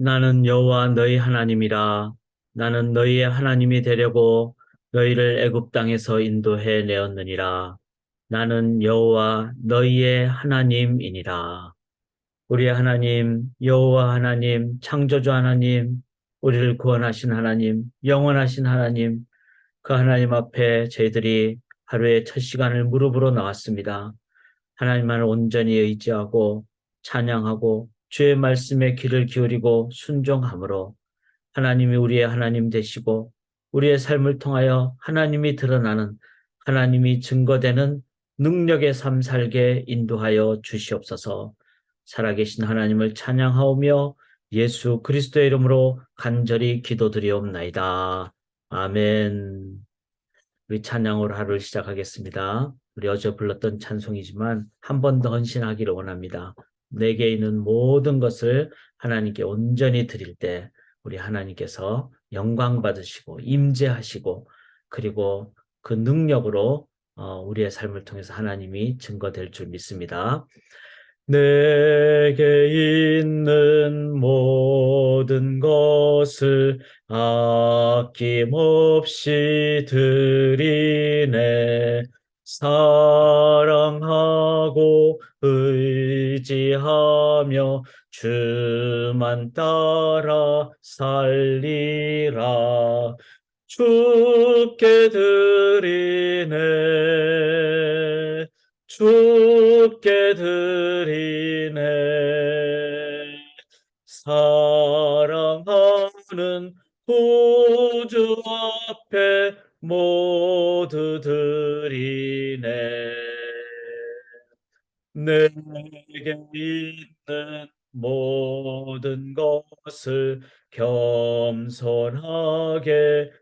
나는 여호와 너희 하나님이라. 나는 너희의 하나님이 되려고 너희를 애굽 땅에서 인도해 내었느니라. 나는 여호와 너희의 하나님이니라. 우리의 하나님, 여호와 하나님, 창조주 하나님, 우리를 구원하신 하나님, 영원하신 하나님, 그 하나님 앞에 저희들이 하루의 첫 시간을 무릎으로 나왔습니다. 하나님만을 온전히 의지하고 찬양하고 주의 말씀에 귀를 기울이고 순종함으로 하나님이 우리의 하나님 되시고 우리의 삶을 통하여 하나님이 드러나는, 하나님이 증거되는 능력의 삶 살게 인도하여 주시옵소서. 살아계신 하나님을 찬양하오며 예수 그리스도의 이름으로 간절히 기도드리옵나이다. 아멘. 우리 찬양으로 하루를 시작하겠습니다. 우리 어제 불렀던 찬송이지만 한 번 더 헌신하기를 원합니다. 내게 있는 모든 것을 하나님께 온전히 드릴 때 우리 하나님께서 영광 받으시고 임재하시고, 그리고 그 능력으로 우리의 삶을 통해서 하나님이 증거될 줄 믿습니다. 내게 있는 모든 것을 아낌없이 드리네. 사랑하고 의지하며 주만 따라 살리라. 주께 드리네. 주께 드리네. 사랑하는 구주 앞에 모두 드리네. 내게 있는 모든 것을 겸손하게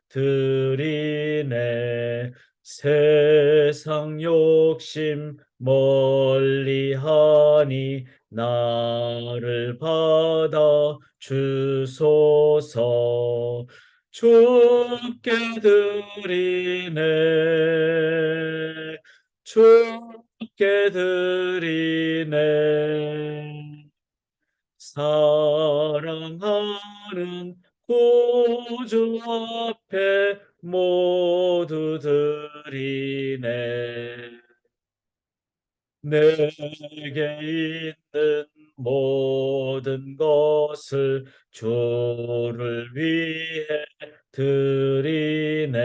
드리네. 세상 욕심 멀리하니 나를 받아 주소서. 주께 드리네. 주께 드리네. 사랑하는 구주 앞에 모두 드리네. 내게 있는 모든 것을 주를 위해 드리네.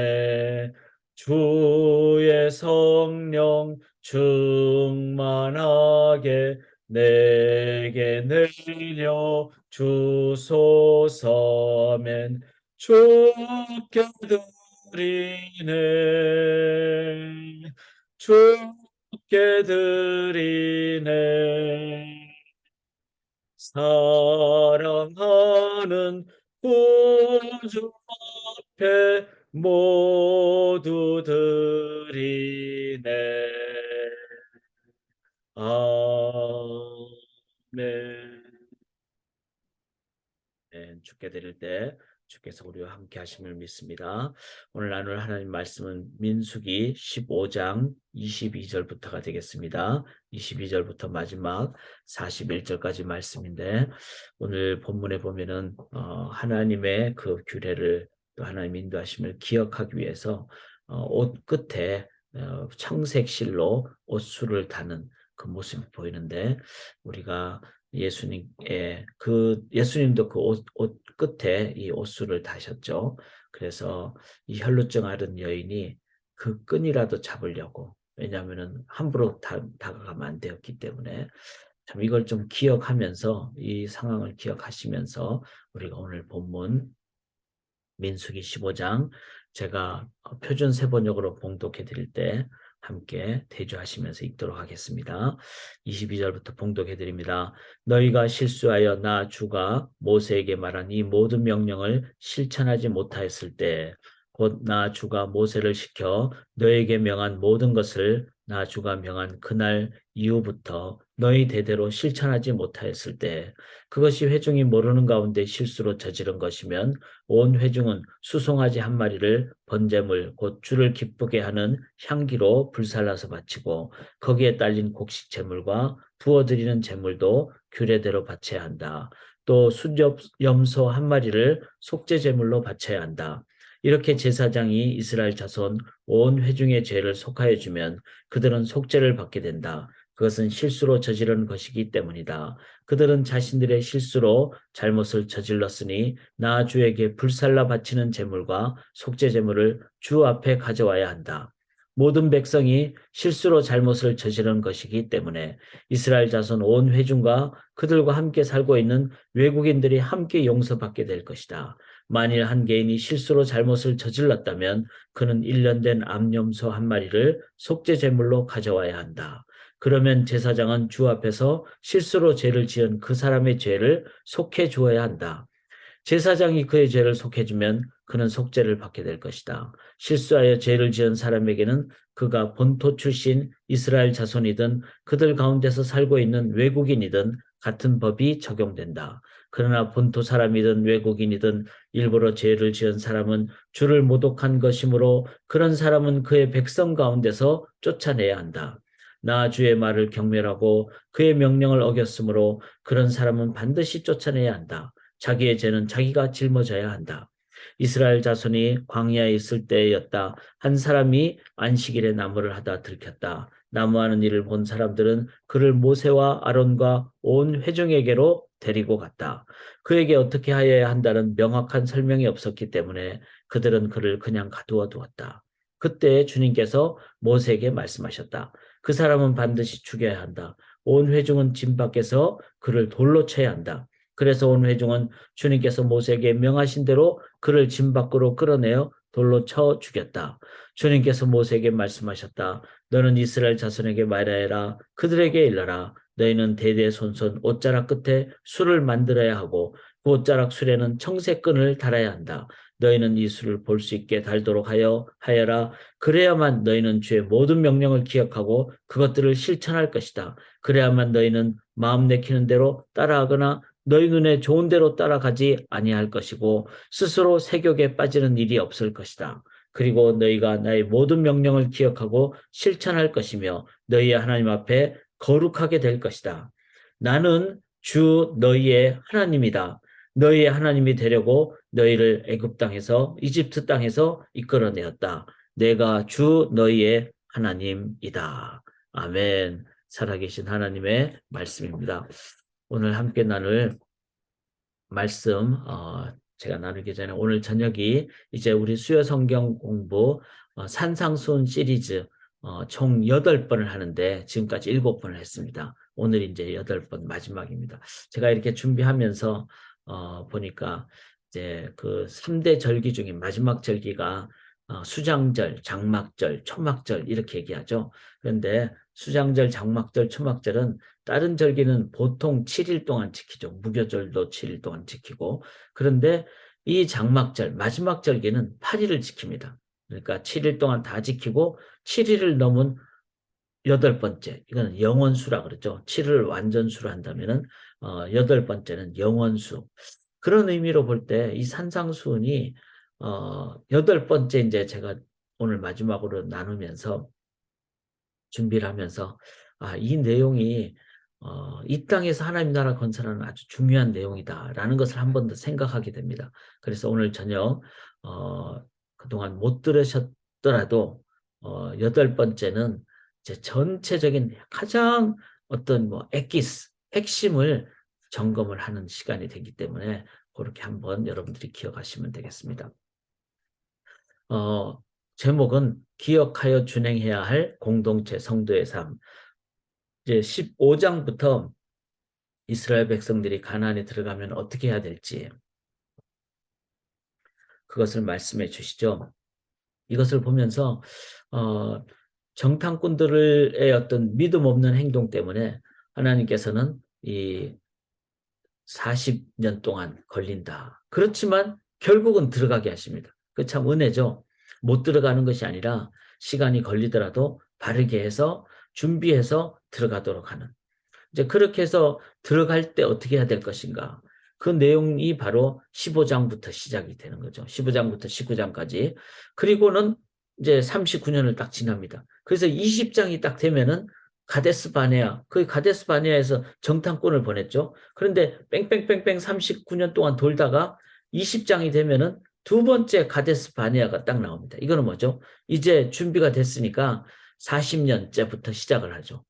주의 성령 충만하게 내게 내려 주소서. 면 주께 드리네. 주께 드리네. 사랑하는 구주 앞에 모두 드리네. 아멘. 네, 주께 드릴 때 주께서 우리와 함께 하심을 믿습니다. 오늘 나눌 하나님 말씀은 민수기 15장 22절부터가 되겠습니다. 22절부터 마지막 41절까지 말씀인데, 오늘 본문에 보면은 하나님의 그 규례를, 또 하나님 인도하심을 기억하기 위해서 옷 끝에 청색 실로 옷수를 다는 그 모습이 보이는데, 우리가 예수님도 그 옷 끝에 이 옷수를 다셨죠. 그래서 이 혈루증 앓은 여인이 그 끈이라도 잡으려고, 왜냐하면은 함부로 다가가면 안 되었기 때문에, 참 이걸 좀 기억하면서, 이 상황을 기억하시면서 우리가 오늘 본문 민수기 15장, 제가 표준 세번역으로 봉독해 드릴 때 함께 대조하시면서 읽도록 하겠습니다. 22절부터 봉독해 드립니다. 너희가 실수하여 나 주가 모세에게 말한 이 모든 명령을 실천하지 못하였을 때, 곧 나 주가 모세를 시켜 너에게 명한 모든 것을 나 주가 명한 그날 이후부터 너희 대대로 실천하지 못하였을 때, 그것이 회중이 모르는 가운데 실수로 저지른 것이면 온 회중은 수송아지 한 마리를 번제물 곧 주를 기쁘게 하는 향기로 불살라서 바치고, 거기에 딸린 곡식 제물과 부어드리는 제물도 규례대로 바쳐야 한다. 또 순염소 한 마리를 속죄 제물로 바쳐야 한다. 이렇게 제사장이 이스라엘 자손 온 회중의 죄를 속하여 주면 그들은 속죄를 받게 된다. 그것은 실수로 저지른 것이기 때문이다. 그들은 자신들의 실수로 잘못을 저질렀으니 나 주에게 불살라 바치는 제물과 속죄 제물을 주 앞에 가져와야 한다. 모든 백성이 실수로 잘못을 저지른 것이기 때문에 이스라엘 자손 온 회중과 그들과 함께 살고 있는 외국인들이 함께 용서받게 될 것이다. 만일 한 개인이 실수로 잘못을 저질렀다면 그는 1년 된 암염소 한 마리를 속죄 제물로 가져와야 한다. 그러면 제사장은 주 앞에서 실수로 죄를 지은 그 사람의 죄를 속해 주어야 한다. 제사장이 그의 죄를 속해주면 그는 속죄를 받게 될 것이다. 실수하여 죄를 지은 사람에게는 그가 본토 출신 이스라엘 자손이든 그들 가운데서 살고 있는 외국인이든 같은 법이 적용된다. 그러나 본토 사람이든 외국인이든 일부러 죄를 지은 사람은 주를 모독한 것이므로 그런 사람은 그의 백성 가운데서 쫓아내야 한다. 나 주의 말을 경멸하고 그의 명령을 어겼으므로 그런 사람은 반드시 쫓아내야 한다. 자기의 죄는 자기가 짊어져야 한다. 이스라엘 자손이 광야에 있을 때였다. 한 사람이 안식일에 나무를 하다 들켰다. 나무하는 일을 본 사람들은 그를 모세와 아론과 온 회중에게로 데리고 갔다. 그에게 어떻게 하여야 한다는 명확한 설명이 없었기 때문에 그들은 그를 그냥 가두어 두었다. 그때 주님께서 모세에게 말씀하셨다. 그 사람은 반드시 죽여야 한다. 온 회중은 진 밖에서 그를 돌로 쳐야 한다. 그래서 온 회중은 주님께서 모세에게 명하신 대로 그를 진 밖으로 끌어내어 돌로 쳐 죽였다. 주님께서 모세에게 말씀하셨다. 너는 이스라엘 자손에게 말하여라. 그들에게 일러라. 너희는 대대손손 옷자락 끝에 술을 만들어야 하고 그 옷자락 술에는 청색끈을 달아야 한다. 너희는 이 술을 볼 수 있게 달도록 하여라. 그래야만 너희는 주의 모든 명령을 기억하고 그것들을 실천할 것이다. 그래야만 너희는 마음 내키는 대로 따라하거나 너희 눈에 좋은 대로 따라가지 아니할 것이고 스스로 세욕에 빠지는 일이 없을 것이다. 그리고 너희가 나의 모든 명령을 기억하고 실천할 것이며 너희의 하나님 앞에 거룩하게 될 것이다. 나는 주 너희의 하나님이다. 너희의 하나님이 되려고 너희를 애굽 땅에서 이집트 땅에서 이끌어내었다. 내가 주 너희의 하나님이다. 아멘. 살아계신 하나님의 말씀입니다. 오늘 함께 나눌 말씀 제가 나누기 전에 오늘 저녁이 이제 우리 수요 성경 공부 산상수훈 시리즈 총 8번을 하는데 지금까지 7번을 했습니다. 오늘 이제 8번 마지막입니다. 제가 이렇게 준비하면서 보니까 이제 그 3대 절기 중에 마지막 절기가 수장절, 장막절, 초막절 이렇게 얘기하죠. 그런데 수장절, 장막절, 초막절은 다른 절기는 보통 7일 동안 지키죠. 무교절도 7일 동안 지키고. 그런데 이 장막절, 마지막 절기는 8일을 지킵니다. 그러니까 7일 동안 다 지키고 7일을 넘은 8번째, 이거는 영원수라 그러죠. 7을 완전수로 한다면은 8번째는 영원수. 그런 의미로 볼 때 이 산상수훈이 8번째 이제 제가 오늘 마지막으로 나누면서 준비를 하면서 이 내용이 이 땅에서 하나님 나라 건설하는 아주 중요한 내용이다라는 것을 한 번 더 생각하게 됩니다. 그래서 오늘 저녁 그동안 못 들으셨더라도 8번째는 제 전체적인 가장 어떤 뭐 엑기스, 핵심을 점검을 하는 시간이 되기 때문에 그렇게 한번 여러분들이 기억하시면 되겠습니다. 제목은 기억하여 준행해야 할 공동체 성도의 삶. 이제 15장부터 이스라엘 백성들이 가나안에 들어가면 어떻게 해야 될지 그것을 말씀해 주시죠. 이것을 보면서 정탐꾼들의 어떤 믿음 없는 행동 때문에 하나님께서는 이 40년 동안 걸린다. 그렇지만 결국은 들어가게 하십니다. 그 참 은혜죠. 못 들어가는 것이 아니라 시간이 걸리더라도 바르게 해서 준비해서 들어가도록 하는. 이제 그렇게 해서 들어갈 때 어떻게 해야 될 것인가. 그 내용이 바로 15장부터 시작이 되는 거죠. 15장부터 19장까지. 그리고는 이제 39년을 딱 지납니다. 그래서 20장이 딱 되면은 가데스 바네아, 그 가데스 바네아에서 정탐꾼을 보냈죠. 그런데 뺑뺑뺑뺑 39년 동안 돌다가 20장이 되면은 두 번째 가데스 바네아가 딱 나옵니다. 이거는 뭐죠? 이제 준비가 됐으니까 40년째부터 시작을 하죠.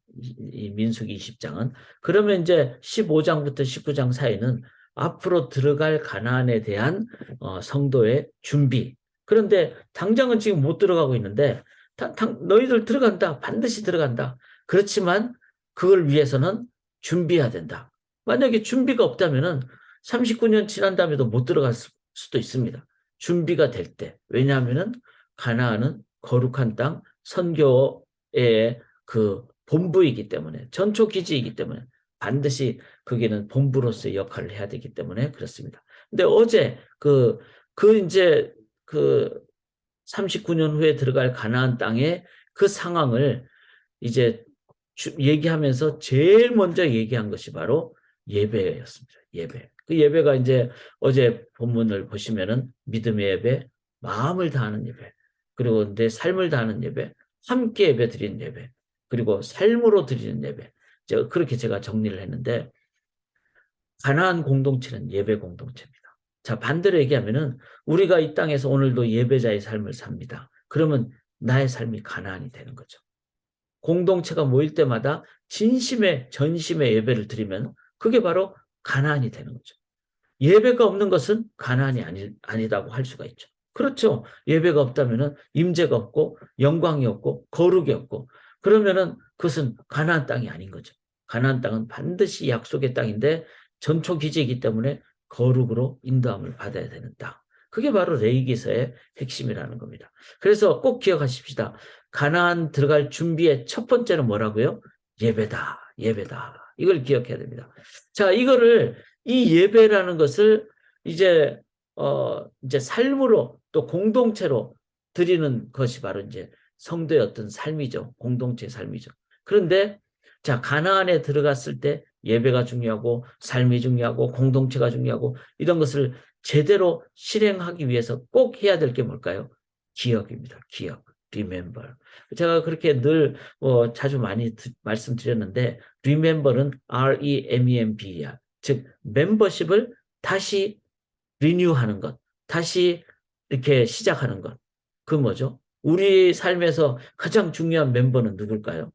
이 민수기 20장은. 그러면 이제 15장부터 19장 사이는 앞으로 들어갈 가나안에 대한 성도의 준비. 그런데 당장은 지금 못 들어가고 있는데 너희들 들어간다. 반드시 들어간다. 그렇지만 그걸 위해서는 준비해야 된다. 만약에 준비가 없다면은 39년 지난 다음에도 못 들어갈 수도 있습니다. 준비가 될 때. 왜냐하면은 가나안은 거룩한 땅, 선교의 그 본부이기 때문에, 전초 기지이기 때문에 반드시 거기는 본부로서의 역할을 해야 되기 때문에 그렇습니다. 근데 어제 이제 그 39년 후에 들어갈 가나안 땅의 그 상황을 이제 얘기하면서 제일 먼저 얘기한 것이 바로 예배였습니다. 예배. 그 예배가 이제 어제 본문을 보시면은 믿음의 예배, 마음을 다하는 예배, 그리고 내 삶을 다하는 예배, 함께 예배 드리는 예배, 그리고 삶으로 드리는 예배. 그렇게 제가 정리를 했는데 가나안 공동체는 예배 공동체입니다. 자, 반대로 얘기하면은 우리가 이 땅에서 오늘도 예배자의 삶을 삽니다. 그러면 나의 삶이 가나안이 되는 거죠. 공동체가 모일 때마다 진심의 전심의 예배를 드리면 그게 바로 가나안이 되는 거죠. 예배가 없는 것은 가나안이 아니다고 할 수가 있죠. 그렇죠. 예배가 없다면은 임재가 없고 영광이 없고 거룩이 없고 그러면은 그것은 가나안 땅이 아닌 거죠. 가나안 땅은 반드시 약속의 땅인데 전초 기지이기 때문에 거룩으로 인도함을 받아야 되는 땅. 그게 바로 레위기서의 핵심이라는 겁니다. 그래서 꼭 기억하십시다. 가나안 들어갈 준비의 첫 번째는 뭐라고요? 예배다. 예배다. 이걸 기억해야 됩니다. 자, 이 예배라는 것을 이제 이제 삶으로 또 공동체로 드리는 것이 바로 이제 성도의 어떤 삶이죠. 공동체의 삶이죠. 그런데 자, 가나안에 들어갔을 때 예배가 중요하고 삶이 중요하고 공동체가 중요하고 이런 것을 제대로 실행하기 위해서 꼭 해야 될 게 뭘까요? 기억입니다. 기억. remember. 제가 그렇게 늘 자주 많이 말씀드렸는데 remember는 R-E-M-E-M-B야. 즉 멤버십을 다시 리뉴하는 것, 다시 이렇게 시작하는 것. 그 뭐죠? 우리 삶에서 가장 중요한 멤버는 누굴까요?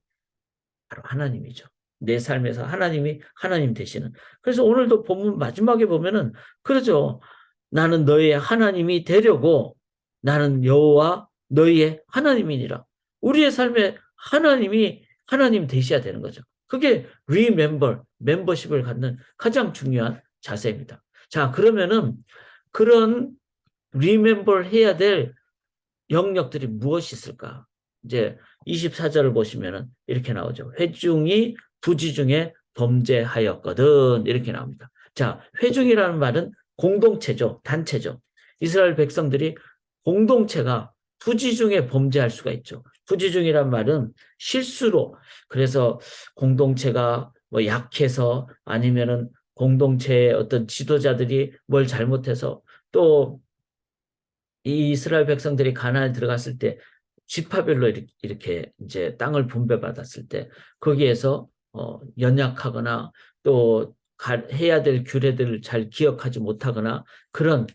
바로 하나님이죠. 내 삶에서 하나님이 하나님 되시는. 그래서 오늘도 본문 마지막에 보면은 그러죠. 나는 너희의 하나님이 되려고 나는 여호와 너희의 하나님이니라. 우리의 삶에 하나님이 하나님 되셔야 되는 거죠. 그게 remember, 멤버십을 갖는 가장 중요한 자세입니다. 자, 그러면은 그런 remember 해야 될 영역들이 무엇이 있을까? 이제 24절을 보시면은 이렇게 나오죠. 회중이 부지 중에 범죄하였거든. 이렇게 나옵니다. 자, 회중이라는 말은 공동체죠. 단체죠. 이스라엘 백성들이 공동체가 부지 중에 범죄할 수가 있죠. 부지 중이란 말은 실수로 그래서 공동체가 뭐 약해서 아니면은 공동체의 어떤 지도자들이 뭘 잘못해서 또 이 이스라엘 백성들이 가나안에 들어갔을 때 지파별로 이렇게 이제 땅을 분배받았을 때 거기에서 연약하거나 또 해야 될 규례들을 잘 기억하지 못하거나 그런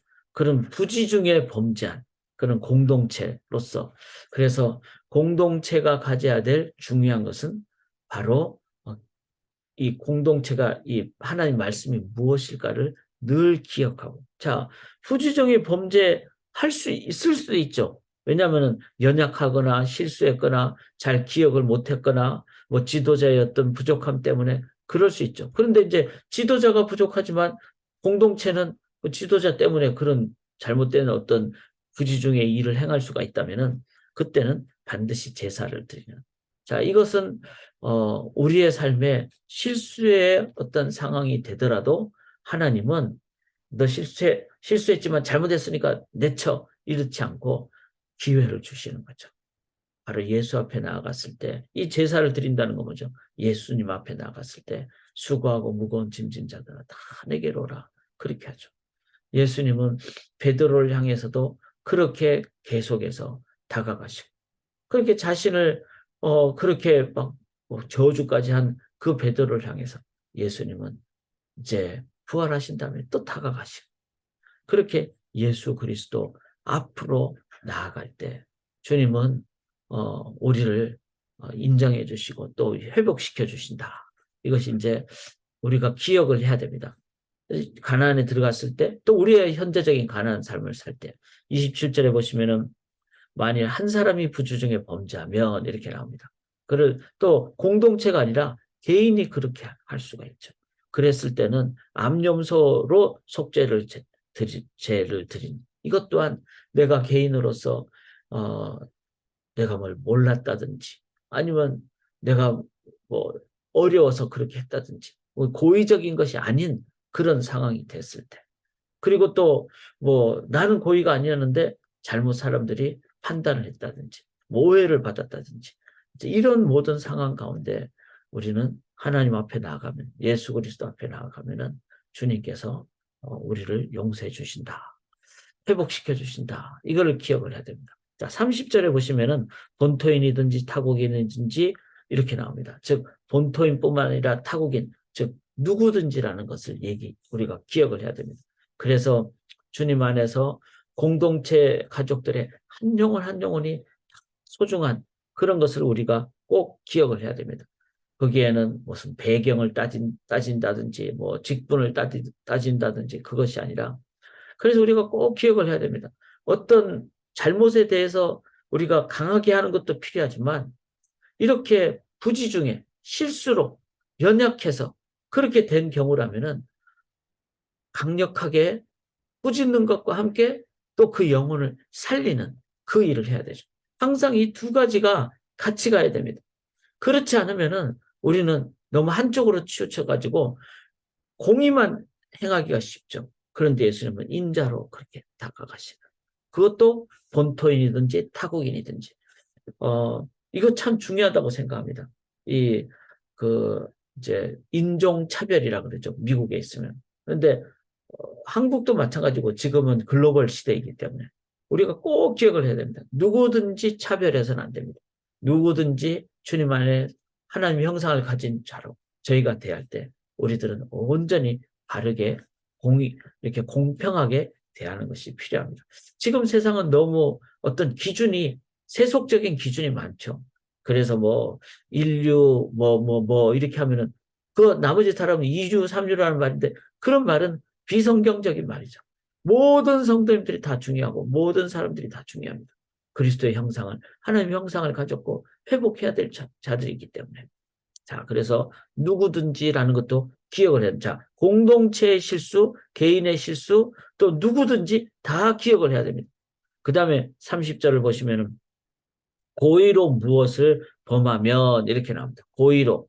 부지 중에 범죄한 그런 공동체로서 그래서 공동체가 가져야 될 중요한 것은 바로 이 공동체가 이 하나님 말씀이 무엇일까를 늘 기억하고 자 후지정의 범죄할 수 있을 수도 있죠. 왜냐하면 연약하거나 실수했거나 잘 기억을 못했거나 뭐 지도자의 어떤 부족함 때문에 그럴 수 있죠. 그런데 이제 지도자가 부족하지만 공동체는 그 지도자 때문에 그런 잘못된 어떤 부지중의 일을 행할 수가 있다면은 그때는 반드시 제사를 드리는. 자, 이것은 우리의 삶에 실수의 어떤 상황이 되더라도 하나님은 너 실수했지만 잘못했으니까 내쳐 이렇지 않고 기회를 주시는 거죠. 바로 예수 앞에 나아갔을 때 이 제사를 드린다는 거 뭐죠? 예수님 앞에 나아갔을 때 수고하고 무거운 짐진 자들아 다 내게로 오라. 그렇게 하죠. 예수님은 베드로를 향해서도 그렇게 계속해서 다가가시고 그렇게 자신을 그렇게 막 저주까지 한 그 베드로를 향해서 예수님은 이제 부활하신 다음에 또 다가가시고, 그렇게 예수 그리스도 앞으로 나아갈 때 주님은 우리를 인정해 주시고 또 회복시켜 주신다. 이것이 이제 우리가 기억을 해야 됩니다. 가나안에 들어갔을 때 또 우리의 현재적인 가나안 삶을 살 때 27절에 보시면은 만일 한 사람이 부주 중에 범죄하면 이렇게 나옵니다. 그를 또 공동체가 아니라 개인이 그렇게 할 수가 있죠. 그랬을 때는 암염소로 속죄를 죄를 드린 이것 또한 내가 개인으로서 어, 내가 뭘 몰랐다든지 아니면 내가 뭐 어려워서 그렇게 했다든지 뭐 고의적인 것이 아닌 그런 상황이 됐을 때, 그리고 또 뭐 나는 고의가 아니었는데 잘못 사람들이 판단을 했다든지 오해를 받았다든지 이런 모든 상황 가운데 우리는 하나님 앞에 나아가면, 예수 그리스도 앞에 나아가면은 주님께서 우리를 용서해 주신다, 회복시켜 주신다. 이거를 기억을 해야 됩니다. 자, 30절에 보시면은 본토인이든지 타국인이든지 이렇게 나옵니다. 즉 본토인뿐만 아니라 타국인, 즉 누구든지라는 것을 우리가 기억을 해야 됩니다. 그래서 주님 안에서 공동체 가족들의 한 영혼 한 영혼이 소중한 그런 것을 우리가 꼭 기억을 해야 됩니다. 거기에는 무슨 배경을 따진다든지 뭐 직분을 따진다든지 그것이 아니라, 그래서 우리가 꼭 기억을 해야 됩니다. 어떤 잘못에 대해서 우리가 강하게 하는 것도 필요하지만 이렇게 부지 중에 실수로 연약해서 그렇게 된 경우라면은 강력하게 꾸짖는 것과 함께 또 그 영혼을 살리는 그 일을 해야 되죠. 항상 이 두 가지가 같이 가야 됩니다. 그렇지 않으면은 우리는 너무 한쪽으로 치우쳐가지고 공의만 행하기가 쉽죠. 그런데 예수님은 인자로 그렇게 다가가시는, 그것도 본토인이든지 타국인이든지 이거 참 중요하다고 생각합니다. 이 이제 인종 차별이라 그러죠. 미국에 있으면. 그런데 한국도 마찬가지고 지금은 글로벌 시대이기 때문에 우리가 꼭 기억을 해야 됩니다. 누구든지 차별해서는 안 됩니다. 누구든지 주님 안에 하나님 형상을 가진 자로 저희가 대할 때 우리들은 온전히 바르게 이렇게 공평하게 대하는 것이 필요합니다. 지금 세상은 너무 어떤 기준이, 세속적인 기준이 많죠. 그래서 뭐 인류 이렇게 하면은 그 나머지 사람은 2주, 3주라는 말인데 그런 말은 비성경적인 말이죠. 모든 성도님들이 다 중요하고 모든 사람들이 다 중요합니다. 그리스도의 형상을, 하나님의 형상을 가졌고 회복해야 될 자들이기 때문에. 자, 그래서 누구든지라는 것도 기억을 해야 됩니다. 자, 공동체의 실수, 개인의 실수, 또 누구든지 다 기억을 해야 됩니다. 그 다음에 30절을 보시면은 고의로 무엇을 범하면 이렇게 나옵니다. 고의로.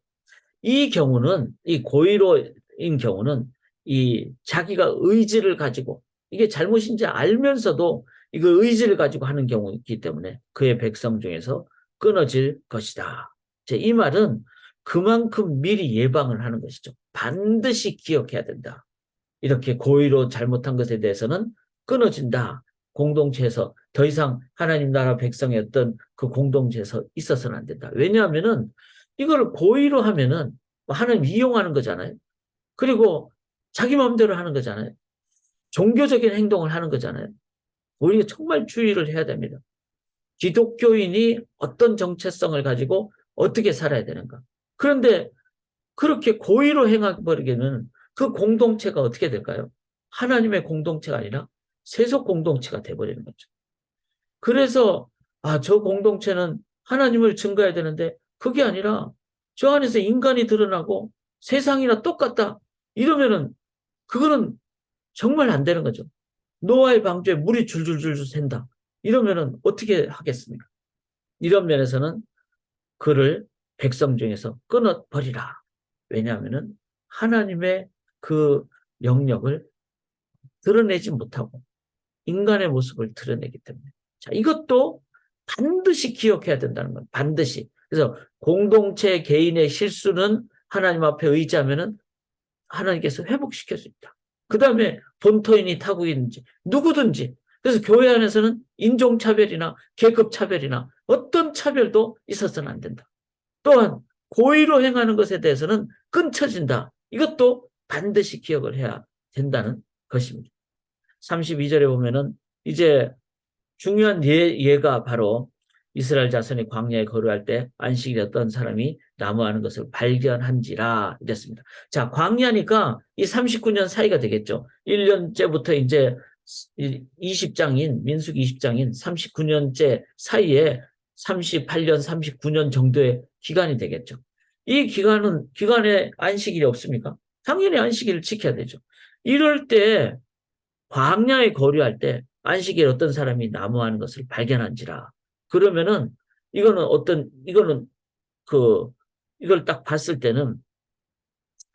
이 고의로인 경우는 이 자기가 의지를 가지고 이게 잘못인지 알면서도 이거 의지를 가지고 하는 경우이기 때문에 그의 백성 중에서 끊어질 것이다. 이 말은 그만큼 미리 예방을 하는 것이죠. 반드시 기억해야 된다. 이렇게 고의로 잘못한 것에 대해서는 끊어진다. 공동체에서 더 이상 하나님 나라 백성의 어떤 그 공동체에서 있어서는 안 된다. 왜냐하면은 이걸 고의로 하면은 하나님 이용하는 거잖아요. 그리고 자기 마음대로 하는 거잖아요. 종교적인 행동을 하는 거잖아요. 우리가 정말 주의를 해야 됩니다. 기독교인이 어떤 정체성을 가지고 어떻게 살아야 되는가. 그런데 그렇게 고의로 행해버리면 그 공동체가 어떻게 될까요? 하나님의 공동체가 아니라 세속 공동체가 돼버리는 거죠. 그래서 저 공동체는 하나님을 증거해야 되는데 그게 아니라 저 안에서 인간이 드러나고 세상이나 똑같다. 이러면은 그거는 정말 안 되는 거죠. 노아의 방주에 물이 줄줄줄 샌다. 이러면은 어떻게 하겠습니까? 이런 면에서는 그를 백성 중에서 끊어버리라. 왜냐하면은 하나님의 그 영역을 드러내지 못하고 인간의 모습을 드러내기 때문에. 자, 이것도 반드시 기억해야 된다는 거예요. 반드시. 그래서 공동체 개인의 실수는 하나님 앞에 의지하면은 하나님께서 회복시킬 수 있다. 그 다음에 본토인이 타국인인지 누구든지. 그래서 교회 안에서는 인종차별이나 계급차별이나 어떤 차별도 있어서는 안 된다. 또한 고의로 행하는 것에 대해서는 끊쳐진다. 이것도 반드시 기억을 해야 된다는 것입니다. 32절에 보면은 이제 중요한 예가 바로 이스라엘 자손이 광야에 거류할 때 안식일에 어떤 사람이 나무하는 것을 발견한지라 이랬습니다. 자, 광야니까 이 39년 사이가 되겠죠. 1년째부터 이제 20장인 민수기 20장인 39년째 사이에 38년, 39년 정도의 기간이 되겠죠. 이 기간에 안식일이 없습니까? 당연히 안식일을 지켜야 되죠. 이럴 때 광야에 거류할 때 안식일에 어떤 사람이 나무하는 것을 발견한지라. 그러면은 이거는 그 이걸 딱 봤을 때는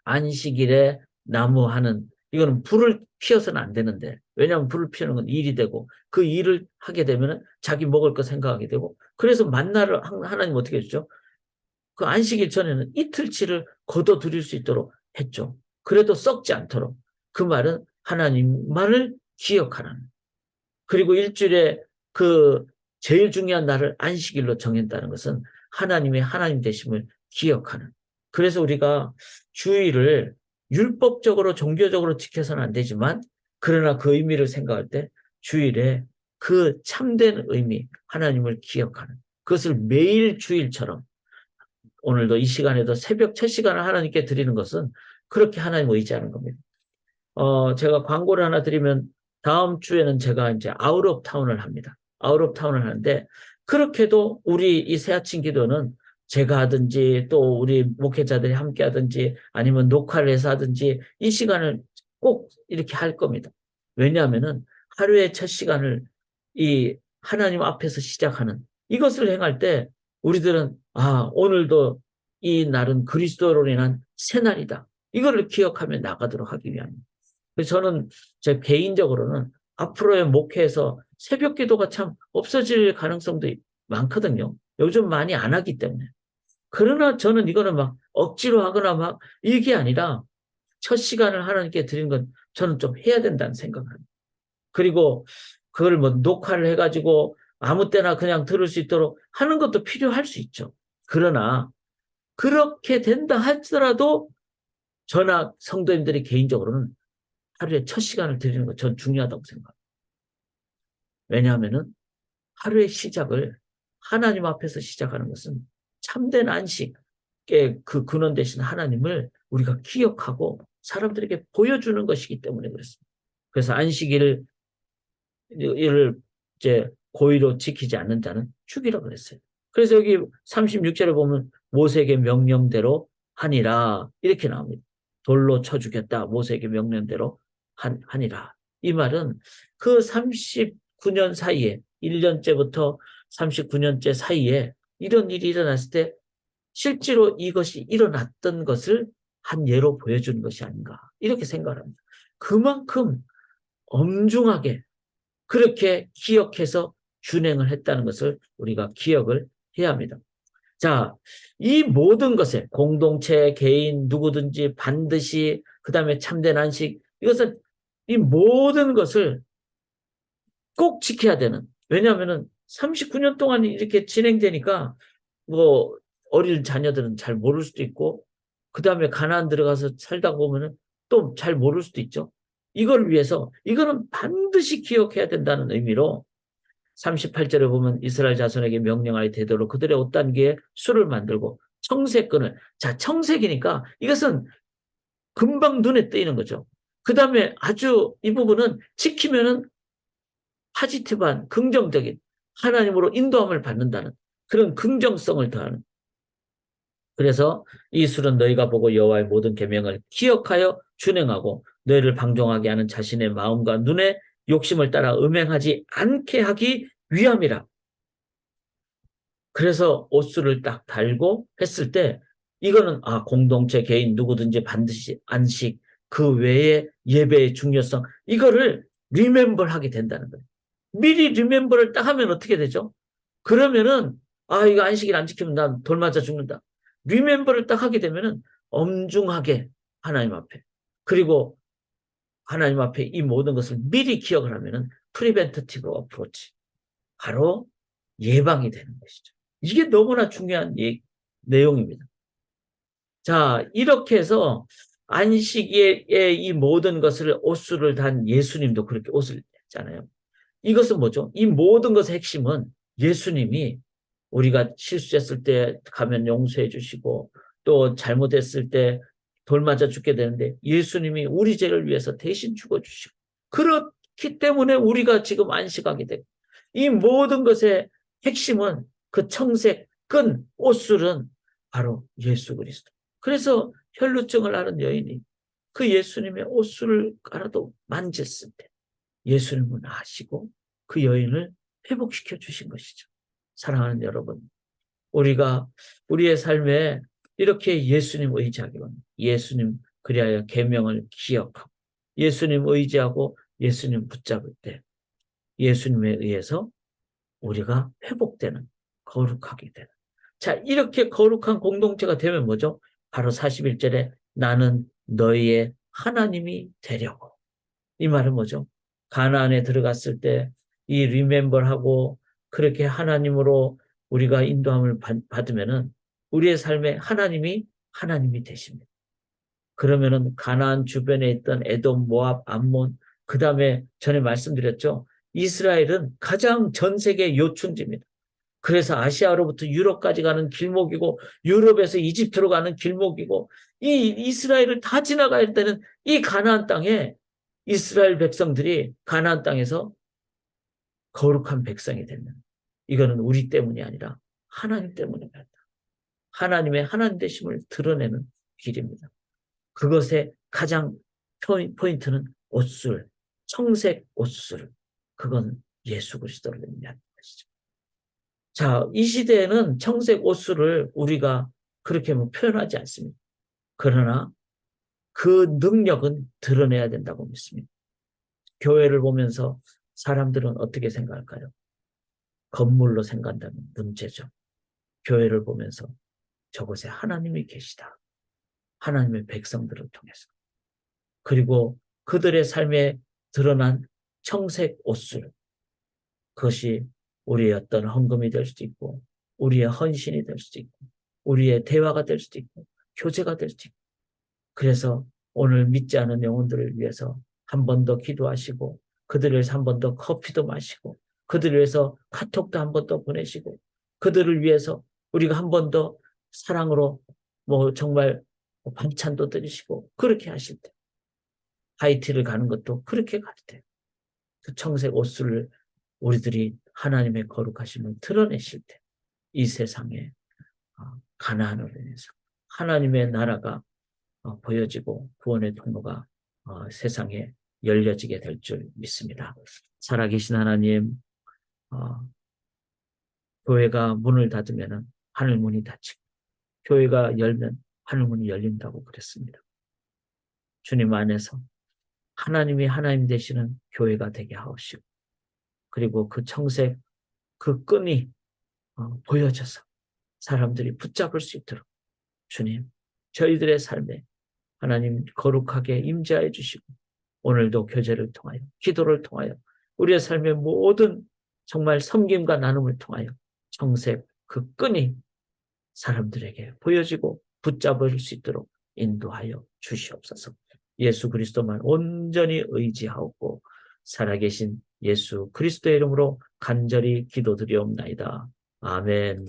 안식일에 나무하는 이거는 불을 피워서는 안 되는데, 왜냐하면 불을 피우는 건 일이 되고 그 일을 하게 되면은 자기 먹을 거 생각하게 되고, 그래서 만나를 하나님 어떻게 해주죠? 그 안식일 전에는 이틀치를 거둬들일 수 있도록 했죠. 그래도 썩지 않도록. 그 말은 하나님만을 기억하라는. 그리고 일주일에 그 제일 중요한 날을 안식일로 정했다는 것은 하나님의 하나님 되심을 기억하는. 그래서 우리가 주일을 율법적으로 종교적으로 지켜서는 안 되지만, 그러나 그 의미를 생각할 때 주일에 그 참된 의미, 하나님을 기억하는, 그것을 매일 주일처럼, 오늘도 이 시간에도 새벽 첫 시간을 하나님께 드리는 것은 그렇게 하나님을 의지하는 겁니다. 제가 광고를 하나 드리면 다음 주에는 제가 이제 아웃 오브 타운을 합니다. 아웃 오브 타운을 하는데, 그렇게도 우리 이 새아침 기도는 제가 하든지 또 우리 목회자들이 함께 하든지 아니면 녹화를 해서 하든지 이 시간을 꼭 이렇게 할 겁니다. 왜냐하면은 하루의 첫 시간을 이 하나님 앞에서 시작하는 이것을 행할 때 우리들은 오늘도 이 날은 그리스도로 인한 새날이다. 이거를 기억하며 나가도록 하기 위함입니다. 그래서 저는 제 개인적으로는 앞으로의 목회에서 새벽 기도가 참 없어질 가능성도 많거든요. 요즘 많이 안 하기 때문에. 그러나 저는 이거는 막 억지로 하거나 막 이게 아니라 첫 시간을 하나님께 드리는 건 저는 좀 해야 된다는 생각을 합니다. 그리고 그걸 뭐 녹화를 해가지고 아무 때나 그냥 들을 수 있도록 하는 것도 필요할 수 있죠. 그러나 그렇게 된다 하더라도 저나 성도님들이 개인적으로는 하루에 첫 시간을 드리는 것 전 중요하다고 생각합니다. 왜냐하면은 하루의 시작을 하나님 앞에서 시작하는 것은 참된 안식의 그 근원 되신 하나님을 우리가 기억하고 사람들에게 보여주는 것이기 때문에 그렇습니다. 그래서 안식일을 이제 고의로 지키지 않는 자는 죽이라고 그랬어요. 그래서 여기 36절에 보면 모세에게 명령대로 하니라 이렇게 나옵니다. 돌로 쳐 죽였다. 모세에게 명령대로 하니라. 이 말은 그 39년 사이에 1년째부터 39년째 사이에 이런 일이 일어났을 때 실제로 이것이 일어났던 것을 한 예로 보여주는 것이 아닌가 이렇게 생각합니다. 그만큼 엄중하게 그렇게 기억해서 준행을 했다는 것을 우리가 기억을 해야 합니다. 자, 이 모든 것에 공동체, 개인, 누구든지 반드시 그다음에 참된 안식 이것은 이 모든 것을 꼭 지켜야 되는. 왜냐하면은 39년 동안 이렇게 진행되니까 뭐 어린 자녀들은 잘 모를 수도 있고 그다음에 가나안 들어가서 살다 보면은 또 잘 모를 수도 있죠. 이걸 위해서 이거는 반드시 기억해야 된다는 의미로 38절에 보면 이스라엘 자손에게 명령하여 되도록 그들의 옷단기에 술을 만들고 청색끈을, 자, 청색이니까 이것은 금방 눈에 띄는 거죠. 그 다음에 아주 이 부분은 지키면은 파지티브한 긍정적인 하나님으로 인도함을 받는다는 그런 긍정성을 더하는. 그래서 이 술은 너희가 보고 여호와의 모든 계명을 기억하여 준행하고 너희를 방종하게 하는 자신의 마음과 눈에 욕심을 따라 음행하지 않게 하기 위함이라. 그래서 옷술을 딱 달고 했을 때 이거는 공동체 개인 누구든지 반드시 안식 그 외에 예배의 중요성 이거를 리멤벌 하게 된다는 거예요. 미리 리멤버를 딱 하면 어떻게 되죠? 그러면은 이거 안식일 안 지키면 난 돌 맞아 죽는다. 리멤버를 딱 하게 되면은 엄중하게 하나님 앞에 그리고 하나님 앞에 이 모든 것을 미리 기억을 하면은 프리벤터티브 어프로치 바로 예방이 되는 것이죠. 이게 너무나 중요한 내용입니다. 자, 이렇게 해서 안식일에 이 모든 것을 옷수를 단 예수님도 그렇게 옷을 했잖아요. 이것은 뭐죠? 이 모든 것의 핵심은 예수님이 우리가 실수했을 때 가면 용서해 주시고 또 잘못했을 때 돌 맞아 죽게 되는데 예수님이 우리 죄를 위해서 대신 죽어 주시고 그렇기 때문에 우리가 지금 안식하게 되고 이 모든 것의 핵심은 그 청색 끈 옷술은 바로 예수 그리스도. 그래서 혈루증을 앓은 여인이 그 예수님의 옷술을 깔아도 만졌을 때 예수님은 아시고 그 여인을 회복시켜 주신 것이죠. 사랑하는 여러분, 우리가 우리의 삶에 이렇게 예수님 의지하기로 예수님 그리하여 계명을 기억하고 예수님 의지하고 예수님 붙잡을 때 예수님에 의해서 우리가 회복되는 거룩하게 되는 자 이렇게 거룩한 공동체가 되면 뭐죠? 바로 41절에 나는 너희의 하나님이 되려고 이 말은 뭐죠? 가나안에 들어갔을 때 이 리멤버하고 그렇게 하나님으로 우리가 인도함을 받으면은 우리의 삶에 하나님이 되십니다. 그러면은 가나안 주변에 있던 에돔, 모압, 암몬, 그 다음에 전에 말씀드렸죠. 이스라엘은 가장 전 세계 요충지입니다. 그래서 아시아로부터 유럽까지 가는 길목이고 유럽에서 이집트로 가는 길목이고 이 이스라엘을 다 지나가야 되는 이 가나안 땅에 이스라엘 백성들이 가나안 땅에서 거룩한 백성이 되면 이거는 우리 때문이 아니라 하나님 때문입니다. 하나님의 하나님 되심을 드러내는 길입니다. 그것의 가장 포인트는 옷술, 청색 옷술. 그건 예수 그리스도를 의미하는 것이죠. 자, 이 시대에는 청색 옷술을 우리가 그렇게 뭐 표현하지 않습니다. 그러나 그 능력은 드러내야 된다고 믿습니다. 교회를 보면서 사람들은 어떻게 생각할까요? 건물로 생각한다면 문제죠. 교회를 보면서 저곳에 하나님이 계시다. 하나님의 백성들을 통해서. 그리고 그들의 삶에 드러난 청색 옷술. 그것이 우리의 어떤 헌금이 될 수도 있고 우리의 헌신이 될 수도 있고 우리의 대화가 될 수도 있고 교제가 될 수도 있고 그래서 오늘 믿지 않은 영혼들을 위해서 한 번 더 기도하시고 그들을 위해서 한 번 더 커피도 마시고 그들을 위해서 카톡도 한 번 더 보내시고 그들을 위해서 우리가 한 번 더 사랑으로 뭐 정말 반찬도 드리시고 그렇게 하실 때 하이티를 가는 것도 그렇게 갈 때 그 청색 옷을 우리들이 하나님의 거룩하심을 드러내실 때 이 세상에 가나안으로 인해서 하나님의 나라가 보여지고 구원의 통로가 세상에 열려지게 될 줄 믿습니다. 살아계신 하나님, 교회가 문을 닫으면 하늘 문이 닫히고 교회가 열면 하늘 문이 열린다고 그랬습니다. 주님 안에서 하나님이 하나님 되시는 교회가 되게 하옵시고 그리고 그 청색 그 끈이 보여져서 사람들이 붙잡을 수 있도록 주님 저희들의 삶에 하나님 거룩하게 임재하여 주시고 오늘도 교제를 통하여 기도를 통하여 우리의 삶의 모든 정말 섬김과 나눔을 통하여 청색 그 끈이 사람들에게 보여지고 붙잡을 수 있도록 인도하여 주시옵소서. 예수 그리스도만 온전히 의지하고 살아계신 예수 그리스도의 이름으로 간절히 기도드리옵나이다. 아멘.